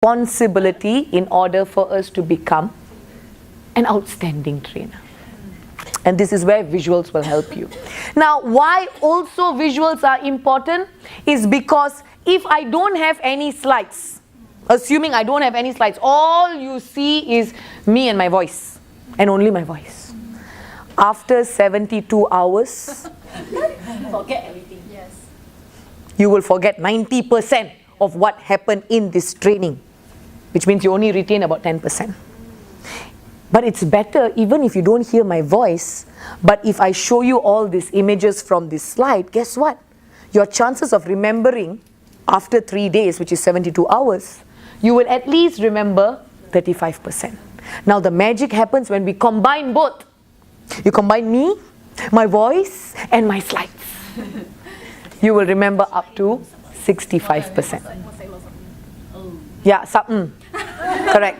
responsibility in order for us to become an outstanding trainer. And this is where visuals will help you. Now, why also visuals are important is because if I don't have any slides, assuming I don't have any slides, all you see is me and my voice, and only my voice. After 72 hours, Forget everything. Yes. you will forget 90% of what happened in this training, which means you only retain about 10%. But it's better even if you don't hear my voice, but if I show you all these images from this slide, guess what? Your chances of remembering after 3 days, which is 72 hours, you will at least remember 35%. Now the magic happens when we combine both. You combine me, my voice, and my slides. You will remember up to 65%. Yeah, correct.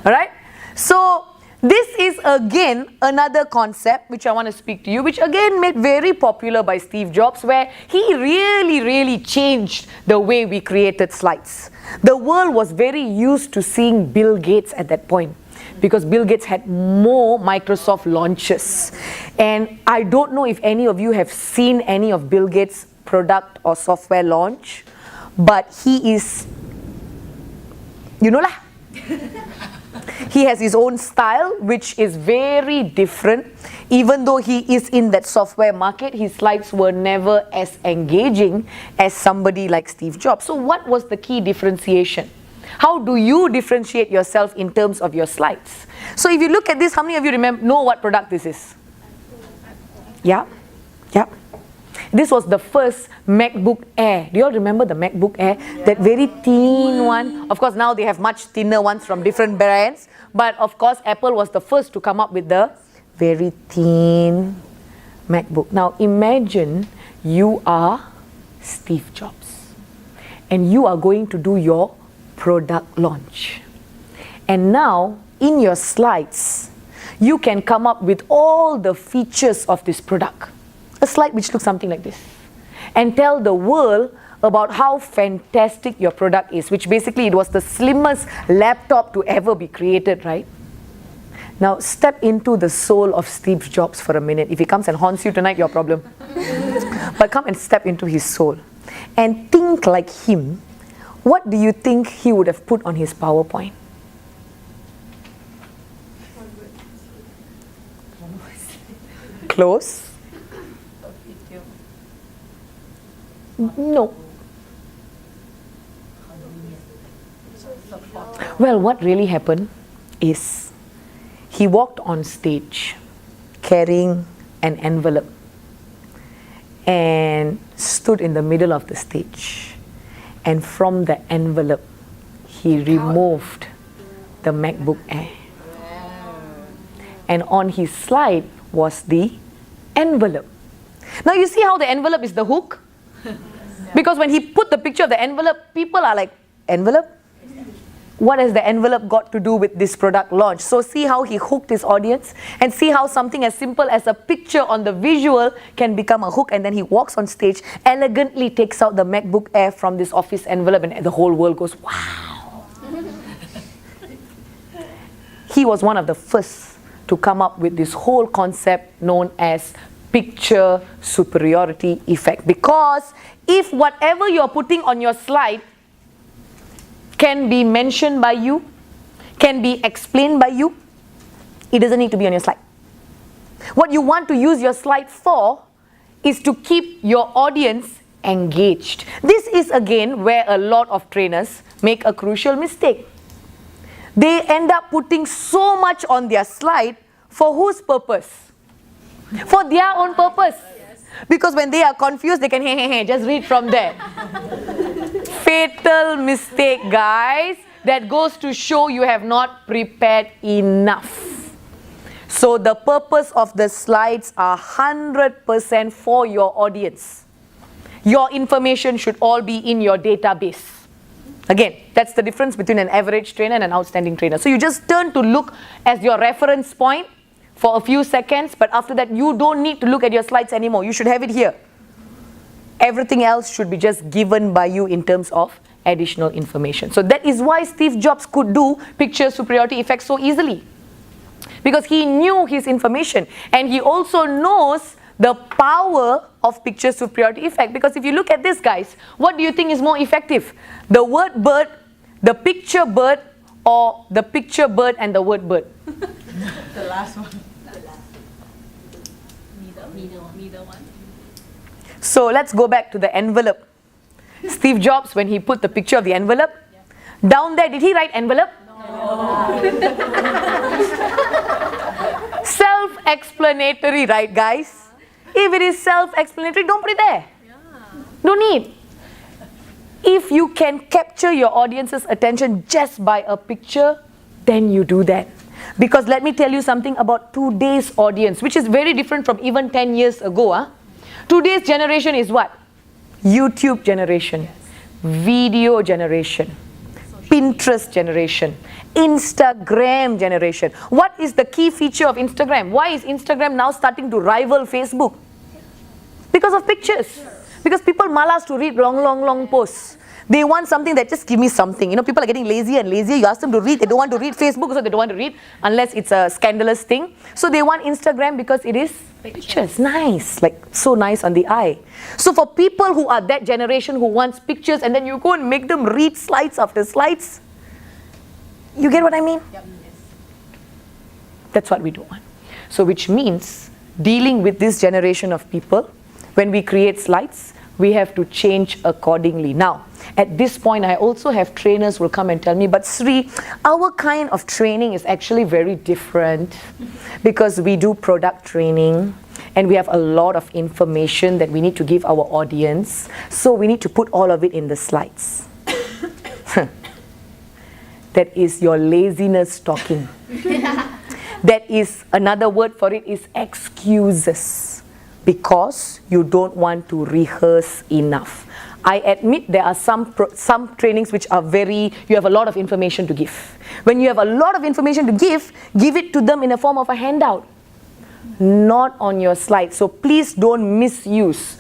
Alright? So this is again another concept which I want to speak to you, which again made very popular by Steve Jobs, where he really changed the way we created slides. The world was very used to seeing Bill Gates at that point, because Bill Gates had more Microsoft launches. And I don't know if any of you have seen any of Bill Gates' product or software launch, but he is, you know lah. He has his own style, which is very different. Even though he is in that software market, his slides were never as engaging as somebody like Steve Jobs. So what was the key differentiation? How do you differentiate yourself in terms of your slides? So if you look at this, how many of you know what product this is? Yeah? Yeah. This was the first MacBook Air. Do you all remember the MacBook Air? Yeah. That very thin one. Of course, now they have much thinner ones from different brands. But of course, Apple was the first to come up with the very thin MacBook. Now imagine you are Steve Jobs and you are going to do your product launch. And now in your slides, you can come up with all the features of this product. A slide which looks something like this, and tell the world about how fantastic your product is, which basically it was the slimmest laptop to ever be created, right? Now step into the soul of Steve Jobs for a minute. If he comes and haunts you tonight, your problem. But come and step into his soul and think like him. What do you think he would have put on his PowerPoint? Close? No. Well, what really happened is he walked on stage carrying an envelope and stood in the middle of the stage, and from the envelope he removed the MacBook Air, and on his slide was the envelope. Now you see how the envelope is the hook? Because when he put the picture of the envelope, people are like, envelope? What has the envelope got to do with this product launch? So see how he hooked his audience, and see how something as simple as a picture on the visual can become a hook, and then he walks on stage, elegantly takes out the MacBook Air from this office envelope, and the whole world goes, wow. He was one of the first to come up with this whole concept known as picture superiority effect. Because if whatever you're putting on your slide can be mentioned by you, can be explained by you, it doesn't need to be on your slide. What you want to use your slide for is to keep your audience engaged. This is again where a lot of trainers make a crucial mistake. They end up putting so much on their slide for whose purpose? For their own purpose. Because when they are confused, they can just read from there. Fatal mistake, guys. That goes to show you have not prepared enough. So the purpose of the slides are 100% for your audience. Your information should all be in your database. Again, that's the difference between an average trainer and an outstanding trainer. So you just turn to look as your reference point for a few seconds, but after that you don't need to look at your slides anymore. You should have it here. Everything else should be just given by you in terms of additional information. So that is why Steve Jobs could do picture superiority effect so easily. Because he knew his information, and he also knows the power of picture superiority effect. Because if you look at this, guys, what do you think is more effective? The word bird, the picture bird, or the picture bird and the word bird? The last one. Middle one. So let's go back to the envelope. Steve Jobs, when he put the picture of the envelope, down there, did he write envelope? No. Self-explanatory, right, guys? If it is self-explanatory, don't put it there. No need. If you can capture your audience's attention just by a picture, then you do that. Because let me tell you something about today's audience, which is very different from even 10 years ago. Today's generation is what? YouTube generation, video generation, Pinterest generation, Instagram generation. What is the key feature of Instagram? Why is Instagram now starting to rival Facebook? Because of pictures. Because people malas to read long posts. They want something that just give me something. You know, people are getting lazier and lazier. You ask them to read, they don't want to read Facebook, so they don't want to read unless it's a scandalous thing. So they want Instagram because it is pictures. Nice, like so nice on the eye. So for people who are that generation who wants pictures, and then you go and make them read slides after slides, you get what I mean? Yep. That's what we don't want. So which means dealing with this generation of people, when we create slides, we have to change accordingly. Now, at this point, I also have trainers who will come and tell me, but Sri, our kind of training is actually very different because we do product training and we have a lot of information that we need to give our audience. So we need to put all of it in the slides. That is your laziness talking. That is, another word for it is excuses. Because you don't want to rehearse enough. I admit there are some trainings which are you have a lot of information to give. When you have a lot of information to give it to them in the form of a handout, not on your slide. So please don't misuse.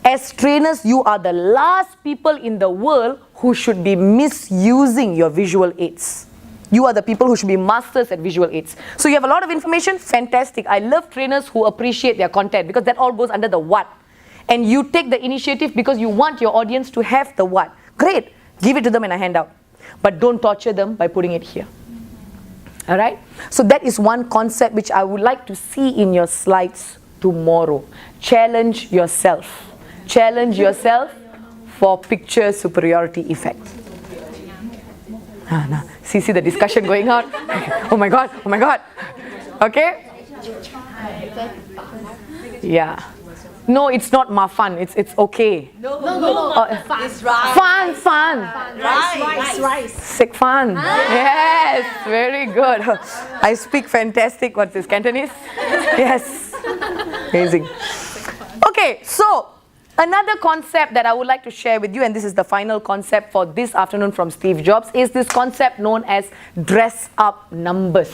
As trainers, you are the last people in the world who should be misusing your visual aids. You are the people who should be masters at visual aids. So you have a lot of information, fantastic. I love trainers who appreciate their content because that all goes under the what. And you take the initiative because you want your audience to have the what. Great, give it to them in a handout. But don't torture them by putting it here. Alright? So that is one concept which I would like to see in your slides tomorrow. Challenge yourself. Challenge yourself for picture superiority effect. See the discussion going on. Oh my god. Okay? Yeah. No, it's not fun. It's okay. No. It's Fun. rice. Sick fun. Yes, very good. I speak fantastic. What's this, Cantonese? Yes. Amazing. Okay, so another concept that I would like to share with you, and this is the final concept for this afternoon from Steve Jobs, is this concept known as dress up numbers.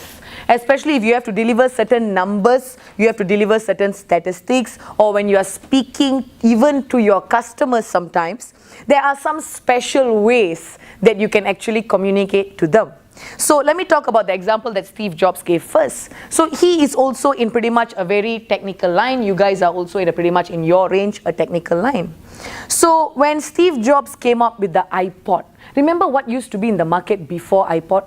Especially if you have to deliver certain numbers, you have to deliver certain statistics, or when you are speaking even to your customers sometimes, there are some special ways that you can actually communicate to them. So let me talk about the example that Steve Jobs gave first. So he is also in pretty much a very technical line. You guys are also in a pretty much in your range a technical line. So when Steve Jobs came up with the iPod, remember what used to be in the market before iPod?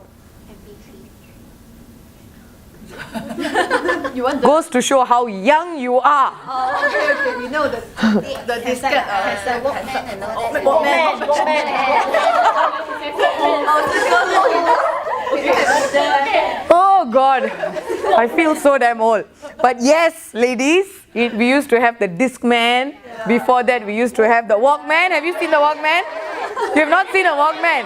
Goes to show how young you are. Oh, okay. We know the discount. Walkman and all that. Oh God, I feel so damn old. But yes, ladies, we used to have the Discman. Before that, we used to have the Walkman. Have you seen the Walkman? You have not seen a Walkman.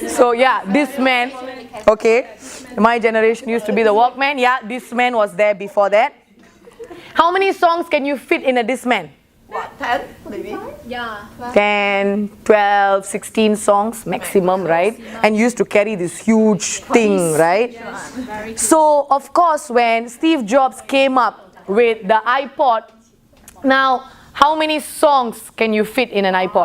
So yeah, Discman. Okay, my generation used to be the Walkman. Yeah, Discman was there before that. How many songs can you fit in a Discman? What, 10 maybe? Yeah. 10, 12, 16 songs maximum, right? And used to carry this huge thing, right? So, of course, when Steve Jobs came up with the iPod, now, How many songs can you fit in an iPod?